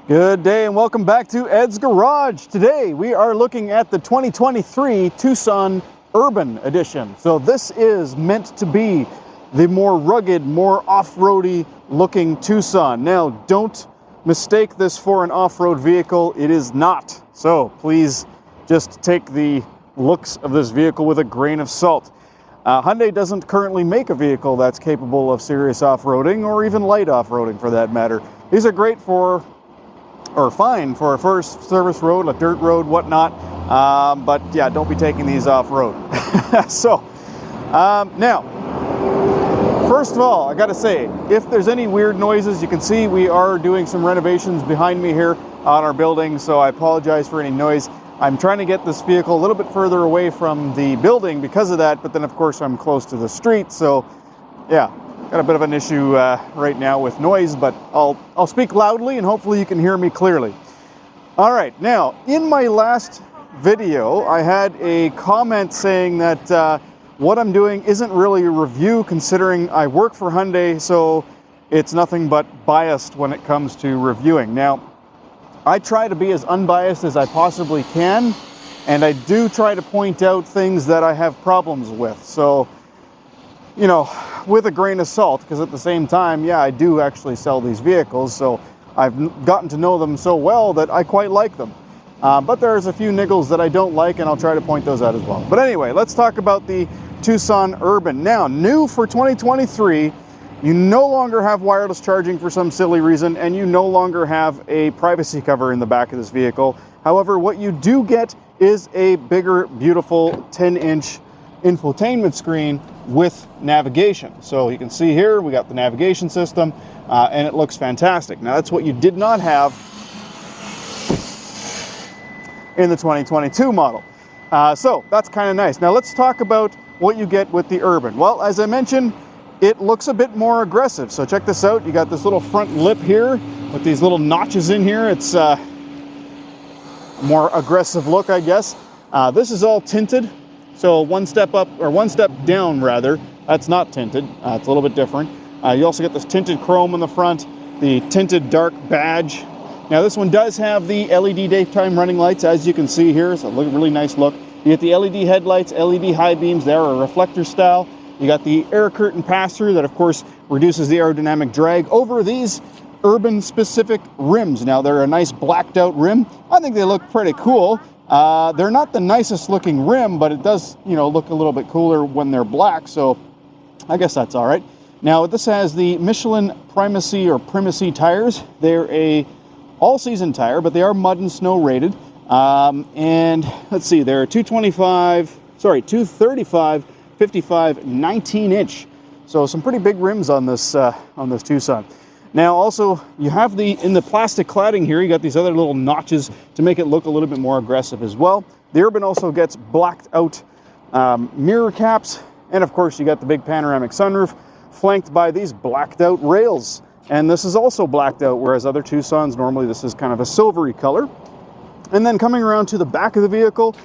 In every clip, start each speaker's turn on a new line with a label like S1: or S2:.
S1: Good day and welcome back to Ed's Garage. Today we are looking at the 2023 Tucson Urban Edition. So this is meant to be the more rugged, more off-roady looking Tucson. Now don't mistake this for an off-road vehicle. It is not. So please just take the looks of this vehicle with a grain of salt. Hyundai doesn't currently make a vehicle that's capable of serious off-roading or even light off-roading for that matter. These are great for fine for a first service road, a dirt road, whatnot. But yeah, don't be taking these off-road. So, now, first of all, I gotta say, if there's any weird noises, you can see we are doing some renovations behind me here on our building, so I apologize for any noise. I'm trying to get this vehicle a little bit further away from the building because of that, but then of course I'm close to the street, so yeah. Got a bit of an issue right now with noise, but I'll speak loudly and hopefully you can hear me clearly. All right, now in my last video, I had a comment saying that what I'm doing isn't really a review considering I work for Hyundai, so it's nothing but biased when it comes to reviewing. Now, I try to be as unbiased as I possibly can, and I do try to point out things that I have problems with. So, you know, with a grain of salt, because at the same time, yeah, I do actually sell these vehicles, so I've gotten to know them so well that I quite like them. But there's a few niggles that I don't like, and I'll try to point those out as well. But anyway, let's talk about the Tucson Urban. Now, new for 2023, you no longer have wireless charging for some silly reason, and you no longer have a privacy cover in the back of this vehicle. However, what you do get is a bigger, beautiful 10-inch infotainment screen with navigation. So you can see here we got the navigation system and it looks fantastic. Now that's what you did not have in the 2022 model. So that's kind of nice. Now let's talk about what you get with the Urban. Well, as I mentioned, it looks a bit more aggressive. So check this out. You got this little front lip here with these little notches in here. It's a more aggressive look, I guess. This is all tinted. So one step up, or one step down rather, that's not tinted. It's a little bit different. You also get this tinted chrome in the front, the tinted dark badge. Now this one does have the LED daytime running lights, as you can see here. It's a really nice look. You get the LED headlights, LED high beams. They're a reflector style. You got the air curtain pass-through that of course reduces the aerodynamic drag over these Urban specific rims. Now they're a nice blacked out rim. I think they look pretty cool. They're not the nicest looking rim, but it does, you know, look a little bit cooler when they're black, so I guess that's all right. Now, this has the Michelin Primacy tires. They're a all-season tire, but they are mud and snow rated. And let's see, they're 235, 55, 19-inch. So some pretty big rims on this Tucson. Now also, you have in the plastic cladding here, you got these other little notches to make it look a little bit more aggressive as well. The Urban also gets blacked out mirror caps, and of course you got the big panoramic sunroof flanked by these blacked out rails. And this is also blacked out, whereas other Tucsons, normally this is kind of a silvery color. And then coming around to the back of the vehicle,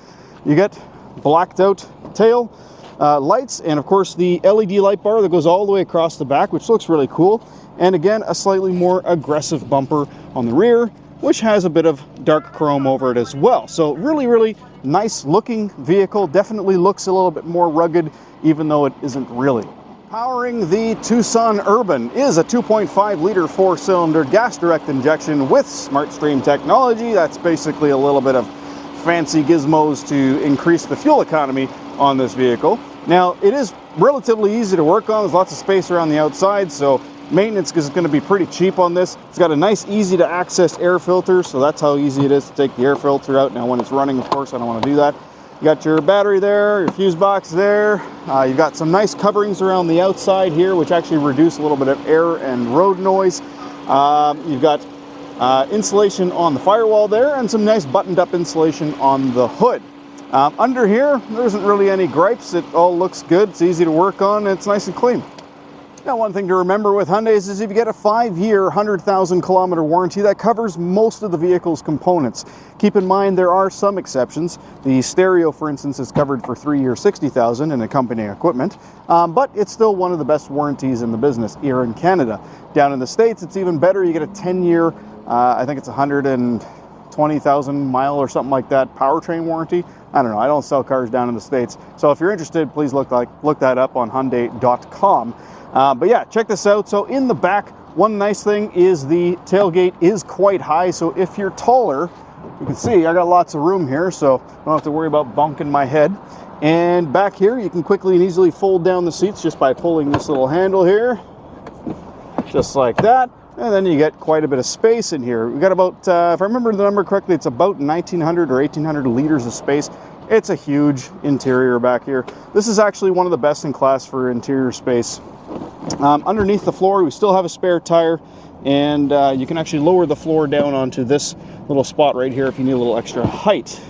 S1: you get blacked out tail lights, and of course the LED light bar that goes all the way across the back, which looks really cool. And again, a slightly more aggressive bumper on the rear, which has a bit of dark chrome over it as well. So really, really nice looking vehicle. Definitely looks a little bit more rugged, even though it isn't really. Powering the Tucson Urban is a 2.5 liter 4-cylinder gas direct injection with SmartStream technology. That's basically a little bit of fancy gizmos to increase the fuel economy on this vehicle. Now, it is relatively easy to work on. There's lots of space around the outside, so maintenance is going to be pretty cheap on this. It's got a nice, easy to access air filter, so that's how easy it is to take the air filter out. Now, when it's running, of course, I don't want to do that. You got your battery there, your fuse box there. You've got some nice coverings around the outside here, which actually reduce a little bit of air and road noise. You've got insulation on the firewall there, and some nice buttoned up insulation on the hood. Under here, there isn't really any gripes. It all looks good. It's easy to work on, and it's nice and clean. Now, one thing to remember with Hyundais is if you get a 5-year, 100,000 kilometer warranty, that covers most of the vehicle's components. Keep in mind there are some exceptions. The stereo, for instance, is covered for 3 years, 60,000 in accompanying equipment, but it's still one of the best warranties in the business here in Canada. Down in the States, it's even better. You get a 10-year I think it's 120,000 mile or something like that powertrain warranty. I don't know. I don't sell cars down in the States. So if you're interested, please look that up on Hyundai.com. But yeah, check this out. So in the back, one nice thing is the tailgate is quite high. So if you're taller, you can see I got lots of room here, so I don't have to worry about bunking my head. And back here, you can quickly and easily fold down the seats just by pulling this little handle here, just like that. And then you get quite a bit of space in here. We got about, if I remember the number correctly, it's about 1,900 or 1,800 liters of space. It's a huge interior back here. This is actually one of the best in class for interior space. Underneath the floor, we still have a spare tire, and you can actually lower the floor down onto this little spot right here if you need a little extra height.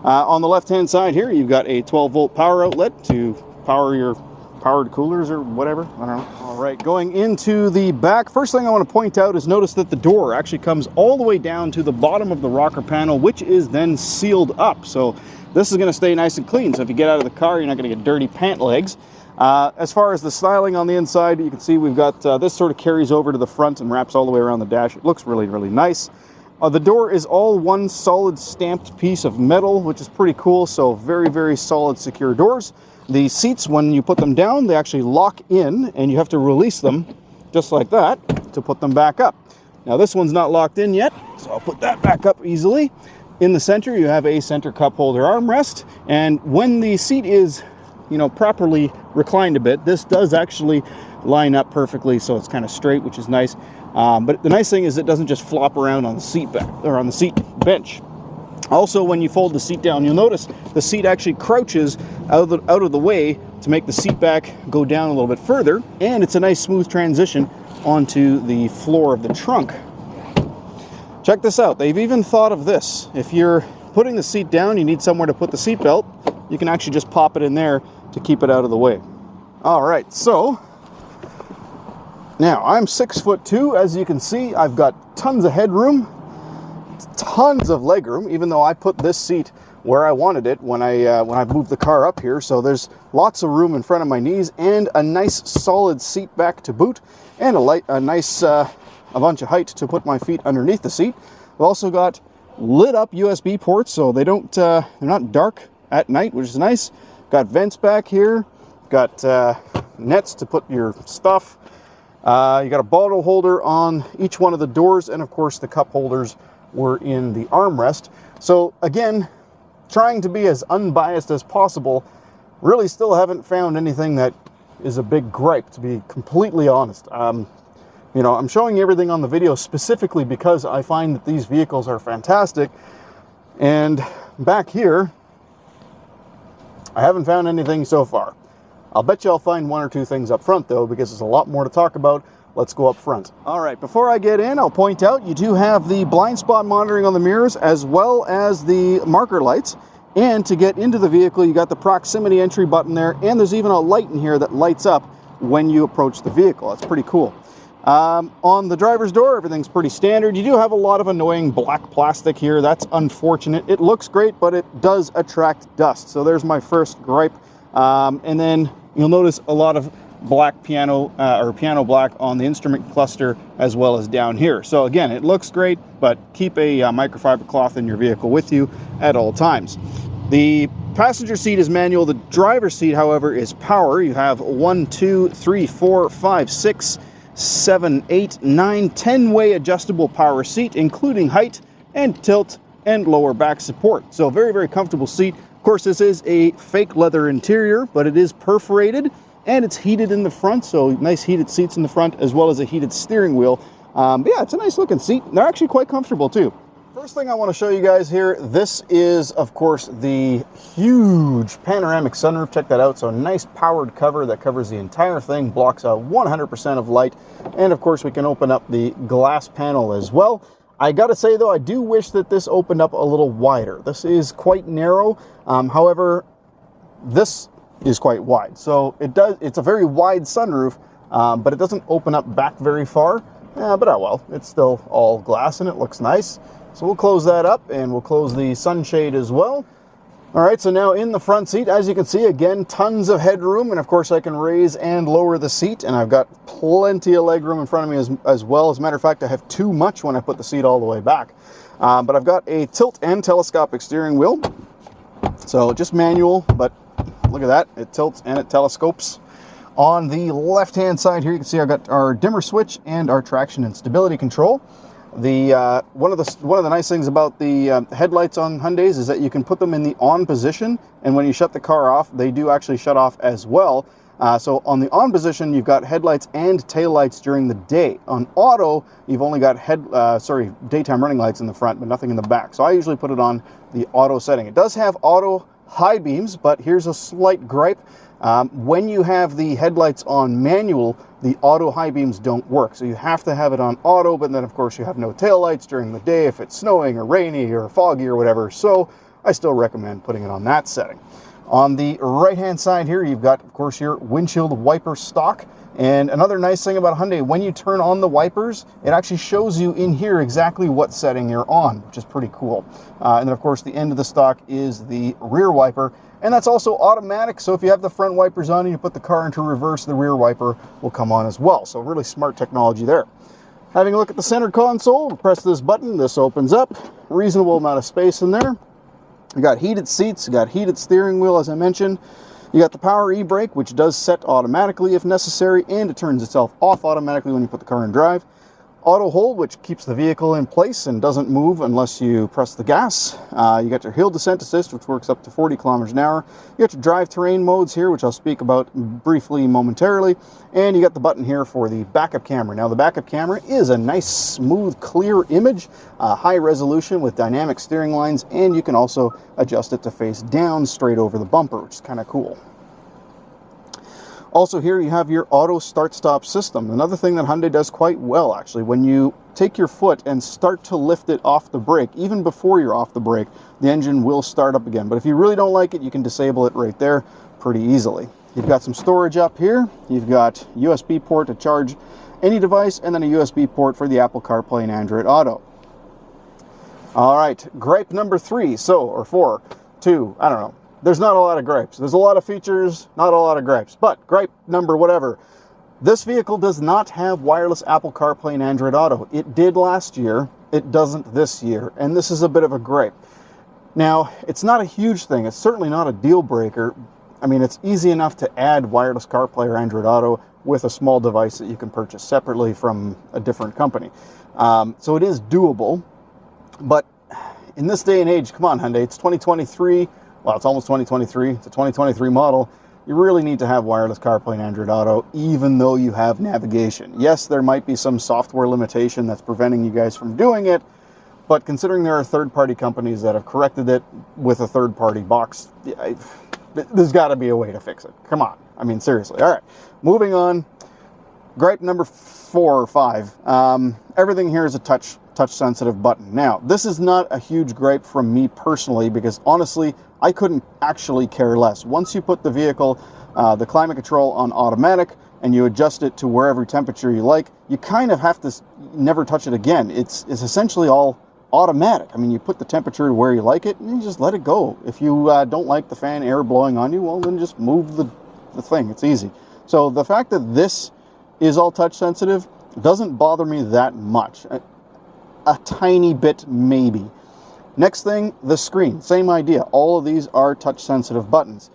S1: On the left-hand side here, you've got a 12-volt power outlet to power your powered coolers or whatever. I don't know. All right, going into the back, first thing I want to point out is notice that the door actually comes all the way down to the bottom of the rocker panel, which is then sealed up. So this is going to stay nice and clean. So if you get out of the car, you're not going to get dirty pant legs. As far as the styling on the inside, you can see we've got this sort of carries over to the front and wraps all the way around the dash. It looks really, really nice. The door is all one solid stamped piece of metal, which is pretty cool. So very, very solid, secure doors. The seats, when you put them down, they actually lock in, and you have to release them just like that to put them back up. Now this one's not locked in yet, so I'll put that back up easily. In the center, you have a center cup holder armrest, and when the seat is, you know, properly reclined a bit, this does actually line up perfectly, so it's kind of straight, which is nice. But the nice thing is it doesn't just flop around on the seat back or on the seat bench. Also, when you fold the seat down, you'll notice the seat actually crouches out of the way to make the seat back go down a little bit further, and it's a nice smooth transition onto the floor of the trunk. Check this out. They've even thought of this. If you're putting the seat down, you need somewhere to put the seat belt, you can actually just pop it in there to keep it out of the way. All right, so now I'm 6'2". As you can see, I've got tons of headroom, tons of legroom, even though I put this seat where I wanted it when I moved the car up here. So there's lots of room in front of my knees and a nice solid seat back to boot, and a nice a bunch of height to put my feet underneath the seat. We've also got lit up USB ports, so they're not dark at night, which is nice. Got vents back here, got nets to put your stuff. You got a bottle holder on each one of the doors, and of course the cup holders were in the armrest. So again, trying to be as unbiased as possible, really still haven't found anything that is a big gripe, to be completely honest. You know, I'm showing you everything on the video specifically because I find that these vehicles are fantastic. And back here, I haven't found anything so far. I'll bet you I'll find one or two things up front though, because there's a lot more to talk about. Let's go up front. All right, before I get in, I'll point out you do have the blind spot monitoring on the mirrors as well as the marker lights. And to get into the vehicle, you got the proximity entry button there, and there's even a light in here that lights up when you approach the vehicle. That's pretty cool. On the driver's door, everything's pretty standard. You do have a lot of annoying black plastic here. That's unfortunate. It looks great, but it does attract dust. So there's my first gripe. And then you'll notice a lot of black piano black on the instrument cluster as well as down here. So again, it looks great, but keep a microfiber cloth in your vehicle with you at all times. The passenger seat is manual. The driver's seat, however, is power. You have 1, 2, 3, 4, 5, 6, 7, 8, 9, 10-way adjustable power seat, including height and tilt and lower back support. So very, very comfortable seat. Of course, this is a fake leather interior, but it is perforated and it's heated in the front. So nice heated seats in the front as well as a heated steering wheel. But yeah, it's a nice looking seat. They're actually quite comfortable too. First thing I want to show you guys here, this is of course the huge panoramic sunroof. Check that out. So a nice powered cover that covers the entire thing, blocks out 100% of light. And of course we can open up the glass panel as well. I gotta say though, I do wish that this opened up a little wider. This is quite narrow. However, this is quite wide. So it's a very wide sunroof, but it doesn't open up back very far. But oh well, it's still all glass and it looks nice. So we'll close that up and we'll close the sunshade as well. All right, so now in the front seat, as you can see, again, tons of headroom, and of course I can raise and lower the seat, and I've got plenty of leg room in front of me as well. As a matter of fact, I have too much when I put the seat all the way back. But I've got a tilt and telescopic steering wheel. So just manual, but look at that, it tilts and it telescopes. On the left-hand side here, you can see I've got our dimmer switch and our traction and stability control. One of the nice things about the headlights on Hyundais is that you can put them in the on position, and when you shut the car off, they do actually shut off as well. So on the on position, you've got headlights and taillights during the day. On auto, you've only got daytime running lights in the front, but nothing in the back. So I usually put it on the auto setting. It does have auto high beams, but here's a slight gripe. When you have the headlights on manual, the auto high beams don't work. So you have to have it on auto, but then of course you have no taillights during the day if it's snowing or rainy or foggy or whatever. So I still recommend putting it on that setting. On the right-hand side here, you've got, of course, your windshield wiper stock. And another nice thing about Hyundai, when you turn on the wipers, it actually shows you in here exactly what setting you're on, which is pretty cool. And then, of course, the end of the stock is the rear wiper. And that's also automatic, so if you have the front wipers on and you put the car into reverse, the rear wiper will come on as well. So really smart technology there. Having a look at the center console, press this button, this opens up. Reasonable amount of space in there. You got heated seats, you got heated steering wheel, as I mentioned. You got the power e-brake, which does set automatically if necessary, and it turns itself off automatically when you put the car in drive. Auto hold, which keeps the vehicle in place and doesn't move unless you press the gas. You got your hill descent assist, which works up to 40 kilometers an hour. You got your drive terrain modes here, which I'll speak about briefly momentarily. And you got the button here for the backup camera. Now, the backup camera is a nice, smooth, clear image, high resolution with dynamic steering lines, and you can also adjust it to face down straight over the bumper, which is kind of cool. Also here you have your auto start-stop system. Another thing that Hyundai does quite well, actually, when you take your foot and start to lift it off the brake, even before you're off the brake, the engine will start up again. But if you really don't like it, you can disable it right there pretty easily. You've got some storage up here. You've got USB port to charge any device, and then a USB port for the Apple CarPlay and Android Auto. All right, gripe number 3, or 4, 2, I don't know. There's not a lot of gripes. There's a lot of features, not a lot of gripes. But gripe number whatever. This vehicle does not have wireless Apple CarPlay and Android Auto. It did last year. It doesn't this year. And this is a bit of a gripe. Now, it's not a huge thing. It's certainly not a deal breaker. I mean, it's easy enough to add wireless CarPlay or Android Auto with a small device that you can purchase separately from a different company. So it is doable. But in this day and age, come on, Hyundai, it's 2023. Well, it's almost 2023. It's a 2023 model. You really need to have wireless CarPlay and Android Auto, even though you have navigation. Yes, there might be some software limitation that's preventing you guys from doing it, but considering there are third-party companies that have corrected it with a third-party box, there's got to be a way to fix it. Come on. I mean, seriously. All right. Moving on. Gripe number 4 or 5. Everything here is a touch-sensitive button. Now, this is not a huge gripe from me personally, because honestly, I couldn't actually care less. Once you put the vehicle, the climate control on automatic, and you adjust it to wherever temperature you like, you kind of have to never touch it again. It's essentially all automatic. I mean, you put the temperature to where you like it, and you just let it go. If you don't like the fan air blowing on you, well, then just move the thing. It's easy. So the fact that this is all touch sensitive doesn't bother me that much. A tiny bit, maybe. Next thing, the screen. Same idea. All of these are touch-sensitive buttons.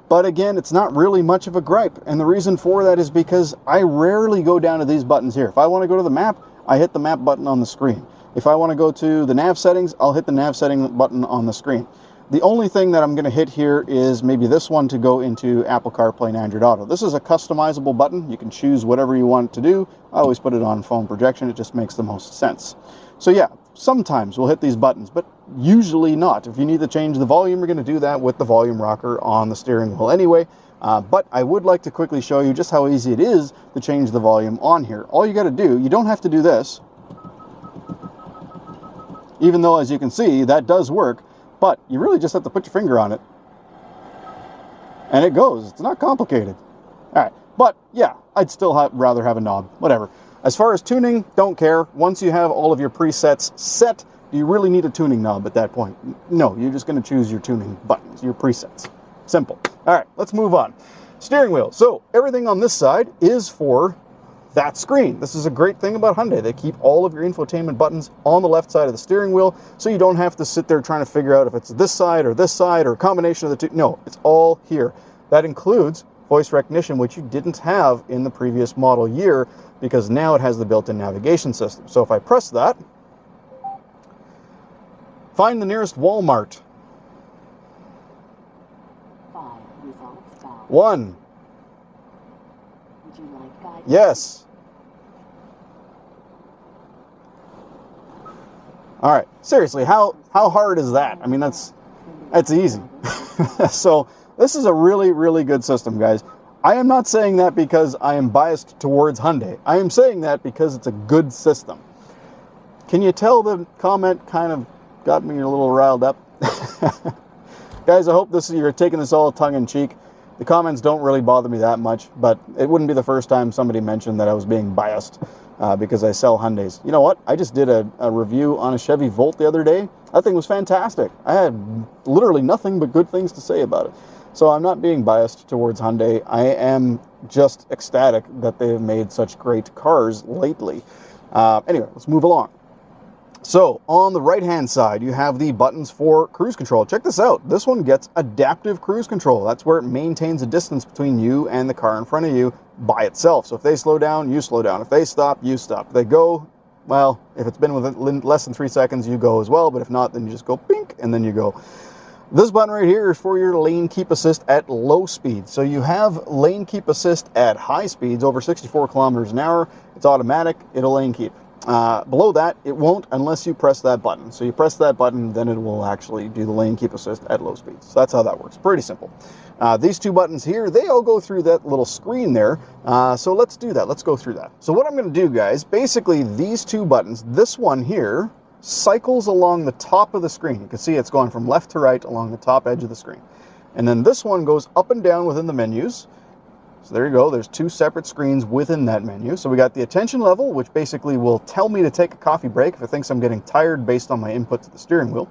S1: But again, it's not really much of a gripe. And the reason for that is because I rarely go down to these buttons here. If I want to go to the map, I hit the map button on the screen. If I want to go to the nav settings, I'll hit the nav setting button on the screen. The only thing that I'm going to hit here is maybe this one to go into Apple CarPlay and Android Auto. This is a customizable button. You can choose whatever you want to do. I always put it on phone projection. It just makes the most sense. So yeah, sometimes we'll hit these buttons, but usually not. If you need to change the volume, you're going to do that with the volume rocker on the steering wheel anyway. But I would like to quickly show you just how easy it is to change the volume on here. All you got to do, you don't have to do this, even though, as you can see, that does work, but you really just have to put your finger on it, and it goes. It's not complicated. All right, but yeah, I'd still rather have a knob, whatever. As far as tuning, don't care. Once you have all of your presets set, Do you really need a tuning knob at that point? No, you're just going to choose your tuning buttons, your presets. Simple. All right, let's move on. Steering wheel. So everything on this side is for that screen. This is a great thing about Hyundai. They keep all of your infotainment buttons on the left side of the steering wheel, so you don't have to sit there trying to figure out if it's this side or a combination of the two. No, it's all here. That includes voice recognition, which you didn't have in the previous model year, because now it has the built-in navigation system. So if I press that, find the nearest Walmart.
S2: 5 results found.
S1: 1.
S2: Would you like guidance?
S1: Yes. All right. Seriously, how hard is that? I mean, that's easy. So this is a really, really good system, guys. I am not saying that because I am biased towards Hyundai. I am saying that because it's a good system. Can you tell the comment kind of got me a little riled up? Guys, I hope you're taking this all tongue-in-cheek. The comments don't really bother me that much, but it wouldn't be the first time somebody mentioned that I was being biased because I sell Hyundais. You know what? I just did a review on a Chevy Volt the other day. That thing was fantastic. I had literally nothing but good things to say about it. So I'm not being biased towards Hyundai. I am just ecstatic that they've made such great cars lately. Anyway, let's move along. So on the right-hand side, you have the buttons for cruise control. Check this out. This one gets adaptive cruise control. That's where it maintains a distance between you and the car in front of you by itself. So if they slow down, you slow down. If they stop, you stop. If they go, well, if it's been within less than 3 seconds, you go as well. But if not, then you just go pink, and then you go. This button right here is for your lane keep assist at low speed. So you have lane keep assist at high speeds, over 64 kilometers an hour. It's automatic. It'll lane keep. Below that, it won't unless you press that button. So you press that button, then it will actually do the lane keep assist at low speeds. So that's how that works. Pretty simple. These two buttons here, they all go through that little screen there. So let's do that. Let's go through that. So what I'm going to do, guys, basically these two buttons, this one here cycles along the top of the screen. You can see it's going from left to right along the top edge of the screen. And then this one goes up and down within the menus. So there you go. There's two separate screens within that menu. So we got the attention level, which basically will tell me to take a coffee break if it thinks I'm getting tired based on my input to the steering wheel.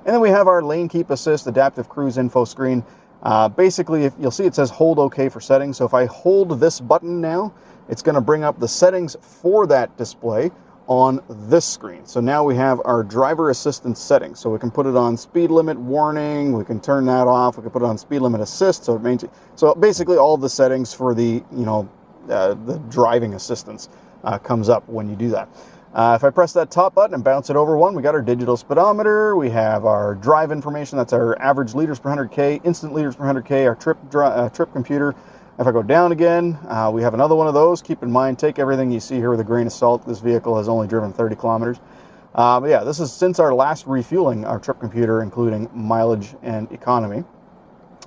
S1: And then we have our lane keep assist adaptive cruise info screen. Basically, if you'll see it says hold OK for settings. So if I hold this button now, it's going to bring up the settings for that display on this screen. So now we have our driver assistance settings. So we can put it on speed limit warning, we can turn that off, we can put it on speed limit assist. So basically all the settings for the the driving assistance comes up when you do that. If I press that top button and bounce it over one, we got our digital speedometer, we have our drive information, that's our average liters per 100K, instant liters per 100K, our trip computer. If I go down again, we have another one of those. Keep in mind, take everything you see here with a grain of salt. This vehicle has only driven 30 kilometers. But yeah, this is since our last refueling, our trip computer, including mileage and economy.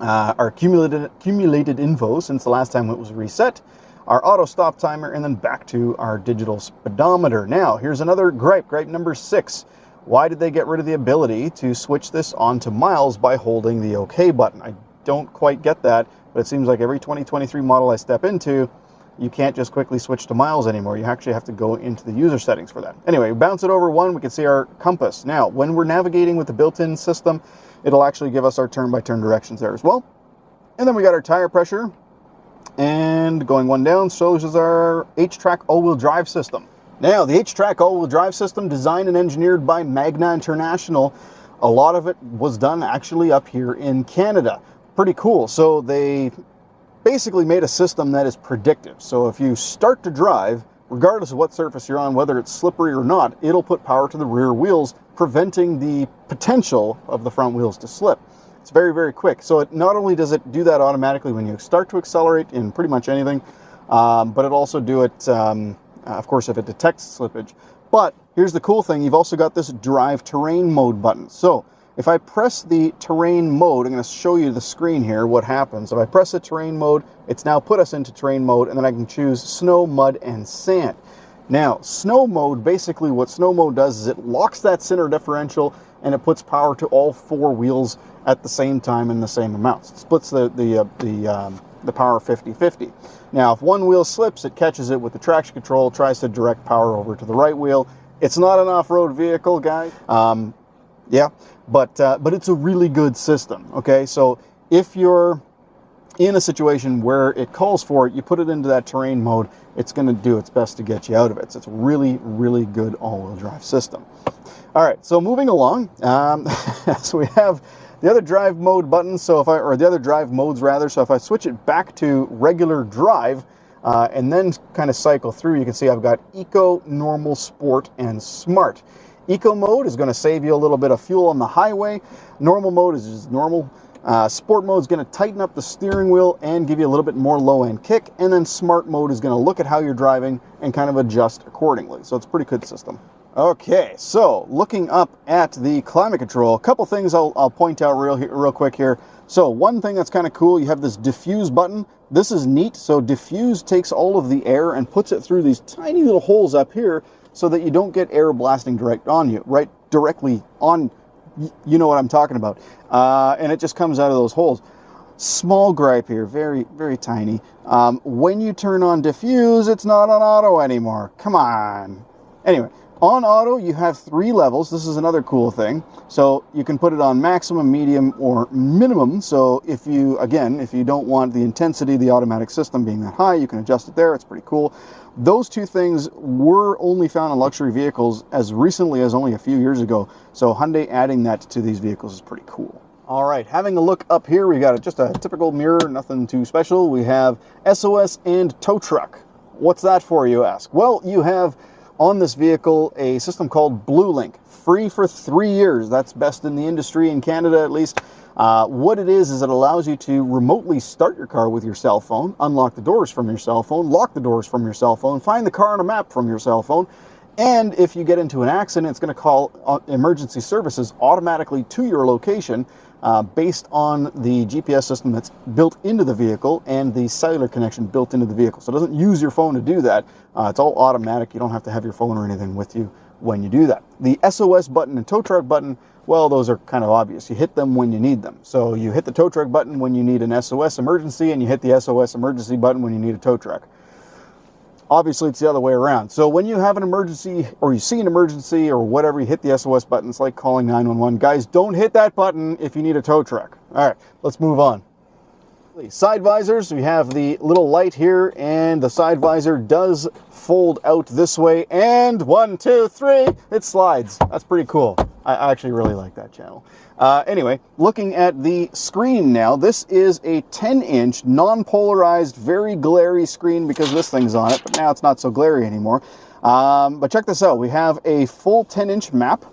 S1: Our accumulated info since the last time it was reset. Our auto stop timer, and then back to our digital speedometer. Now, here's another gripe number 6. Why did they get rid of the ability to switch this onto miles by holding the OK button? I don't quite get that. But it seems like every 2023 model I step into, you can't just quickly switch to miles anymore. You actually have to go into the user settings for that. Anyway, bounce it over one, we can see our compass. Now, when we're navigating with the built-in system, it'll actually give us our turn-by-turn directions there as well. And then we got our tire pressure. And going one down shows us our H-Track all-wheel drive system. Now, the H-Track all-wheel drive system, designed and engineered by Magna International, a lot of it was done actually up here in Canada. Pretty cool. So they basically made a system that is predictive. So if you start to drive, regardless of what surface you're on, whether it's slippery or not, it'll put power to the rear wheels, preventing the potential of the front wheels to slip. It's very, very quick. So it not only does it do that automatically when you start to accelerate in pretty much anything, but it also do it, of course, if it detects slippage. But here's the cool thing. You've also got this drive terrain mode button. So if I press the terrain mode, I'm going to show you the screen here, what happens. If I press the terrain mode, it's now put us into terrain mode, and then I can choose snow, mud, and sand. Now, snow mode, basically what snow mode does is it locks that center differential, and it puts power to all 4 wheels at the same time in the same amounts. It splits the power 50-50. Now, if one wheel slips, it catches it with the traction control, tries to direct power over to the right wheel. It's not an off-road vehicle, guys. Yeah, but it's a really good system, okay? So if you're in a situation where it calls for it, you put it into that terrain mode, it's going to do its best to get you out of it. So it's a really, really good all-wheel drive system. All right, so moving along, so we have the other drive mode button, or the other drive modes rather, so if I switch it back to regular drive, and then kind of cycle through, you can see I've got Eco, Normal, Sport, and Smart. Eco mode is going to save you a little bit of fuel on the highway. Normal mode is just normal. Sport mode is going to tighten up the steering wheel and give you a little bit more low-end kick. And then Smart mode is going to look at how you're driving and kind of adjust accordingly. So it's a pretty good system. Okay, so looking up at the climate control, a couple things I'll point out real quick here. So one thing that's kind of cool, you have this diffuse button. This is neat. So diffuse takes all of the air and puts it through these tiny little holes up here so that you don't get air blasting directly on, you know what I'm talking about. And it just comes out of those holes. Small gripe here, very, very tiny. When you turn on diffuse, it's not on auto anymore. Come on. Anyway. On auto, you have 3 levels. This is another cool thing. So you can put it on maximum, medium, or minimum. So if you don't want the intensity of the automatic system being that high, you can adjust it there. It's pretty cool. Those 2 things were only found in luxury vehicles as recently as only a few years ago. So Hyundai adding that to these vehicles is pretty cool. All right, having a look up here, we got just a typical mirror, nothing too special. We have SOS and tow truck. What's that for, you ask? Well, you have on this vehicle a system called BlueLink, free for 3 years. That's best in the industry, in Canada at least. What it is it allows you to remotely start your car with your cell phone, unlock the doors from your cell phone, lock the doors from your cell phone, find the car on a map from your cell phone, and if you get into an accident, it's going to call emergency services automatically to your location based on the GPS system that's built into the vehicle and the cellular connection built into the vehicle. So it doesn't use your phone to do that. It's all automatic. You don't have to have your phone or anything with you when you do that. The SOS button and tow truck button, well, those are kind of obvious. You hit them when you need them. So you hit the tow truck button when you need an SOS emergency, and you hit the SOS emergency button when you need a tow truck. Obviously, it's the other way around. So when you have an emergency or you see an emergency or whatever, you hit the SOS button. It's like calling 911. Guys, don't hit that button if you need a tow truck. All right, let's move on. Side visors, we have the little light here, and the side visor does fold out this way, and 1, 2, 3, it slides. That's pretty cool. I actually really like that channel. Anyway, looking at the screen now, this is a 10-inch non-polarized, very glary screen because this thing's on it, but now it's not so glary anymore. But check this out. We have a full 10-inch map.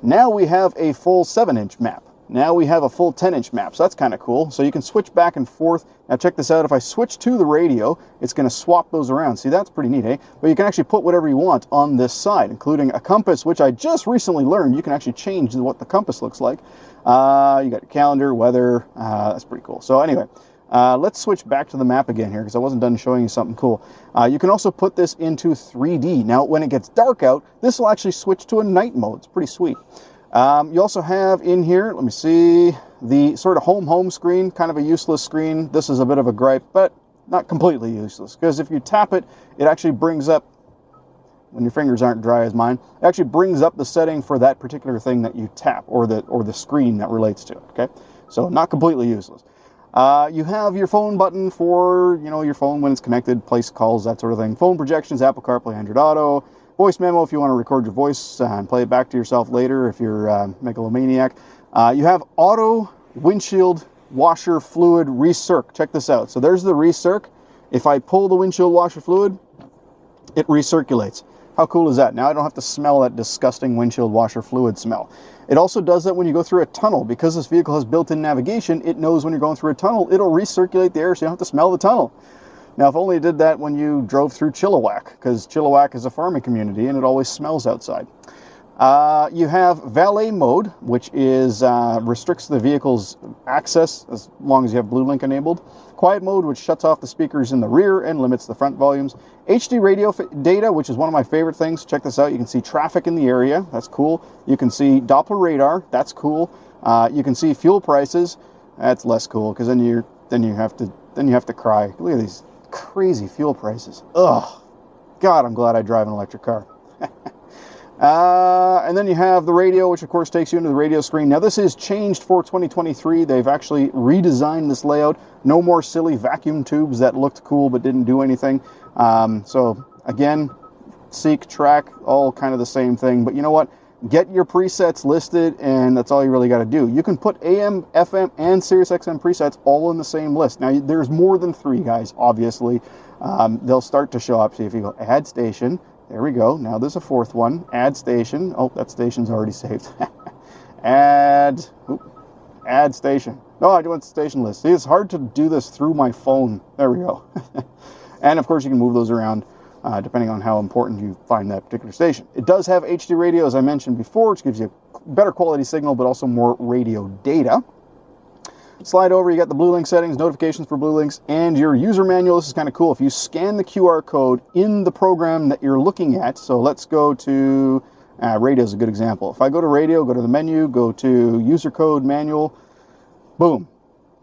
S1: Now we have a full 7-inch map. Now we have a full 10-inch map, so that's kind of cool. So you can switch back and forth. Now check this out. If I switch to the radio, it's going to swap those around. See, that's pretty neat, eh? But you can actually put whatever you want on this side, including a compass, which I just recently learned you can actually change what the compass looks like. You got your calendar, weather. That's pretty cool. So anyway, let's switch back to the map again here because I wasn't done showing you something cool. You can also put this into 3D. Now, when it gets dark out, this will actually switch to a night mode. It's pretty sweet. You also have in here, let me see, the sort of home screen, kind of a useless screen. This is a bit of a gripe, but not completely useless, because if you tap it, it actually brings up, when your fingers aren't dry as mine, it actually brings up the setting for that particular thing that you tap, or the screen that relates to it, okay? So not completely useless. You have your phone button for, your phone when it's connected, place calls, that sort of thing. Phone projections, Apple CarPlay, Android Auto. Voice memo if you want to record your voice and play it back to yourself later if you're a megalomaniac. You have auto windshield washer fluid recirc. Check this out. So there's the recirc. If I pull the windshield washer fluid, it recirculates. How cool is that? Now I don't have to smell that disgusting windshield washer fluid smell. It also does that when you go through a tunnel. Because this vehicle has built-in navigation, it knows when you're going through a tunnel, it'll recirculate the air so you don't have to smell the tunnel. Now, if only it did that when you drove through Chilliwack, because Chilliwack is a farming community and it always smells outside. You have valet mode, which is restricts the vehicle's access as long as you have BlueLink enabled. Quiet mode, which shuts off the speakers in the rear and limits the front volumes. HD radio data, which is one of my favorite things. Check this out. You can see traffic in the area. That's cool. You can see Doppler radar. That's cool. You can see fuel prices. That's less cool because then you have to cry. Look at these crazy fuel prices. Ugh. God, I'm glad I drive an electric car. And then you have the radio, which of course takes you into the radio screen. Now this is changed for 2023. They've actually redesigned this layout. No more silly vacuum tubes that looked cool but didn't do anything. So again, seek, track, all kind of the same thing. But you know what? Get your presets listed, and that's all you really got to do. You can put AM, FM, and Sirius XM presets all in the same list. Now, there's more than 3, guys, obviously. They'll start to show up. See, if you go add station, there we go. Now there's a 4th one. Add station. Oh, that station's already saved. add station. No, I do want the station list. See, it's hard to do this through my phone. There we go. And, of course, you can move those around. Depending on how important you find that particular station. It does have HD radio, as I mentioned before, which gives you a better quality signal, but also more radio data. Slide over, you got the blue link settings, notifications for blue links, and your user manual. This is kind of cool. If you scan the QR code in the program that you're looking at, so let's go to, radio is a good example. If I go to radio, go to the menu, go to user code manual, boom,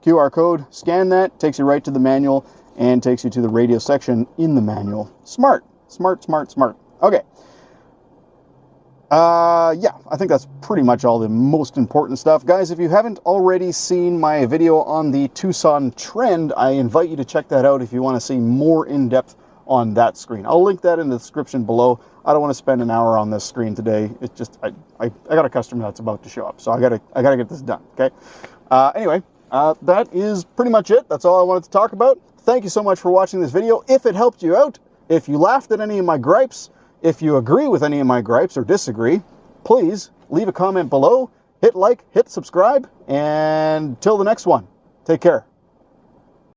S1: QR code, scan that, takes you right to the manual, and takes you to the radio section in the manual. Smart, smart, smart, smart. Okay. Yeah, I think that's pretty much all the most important stuff. Guys, if you haven't already seen my video on the Tucson Trend, I invite you to check that out if you want to see more in depth on that screen. I'll link that in the description below. I don't want to spend an hour on this screen today. It's just, I got a customer that's about to show up, so I gotta get this done, okay? Anyway, that is pretty much it. That's all I wanted to talk about. Thank you so much for watching this video. If it helped you out, if you laughed at any of my gripes, if you agree with any of my gripes or disagree, please leave a comment below, hit like, hit subscribe, and till the next one, take care.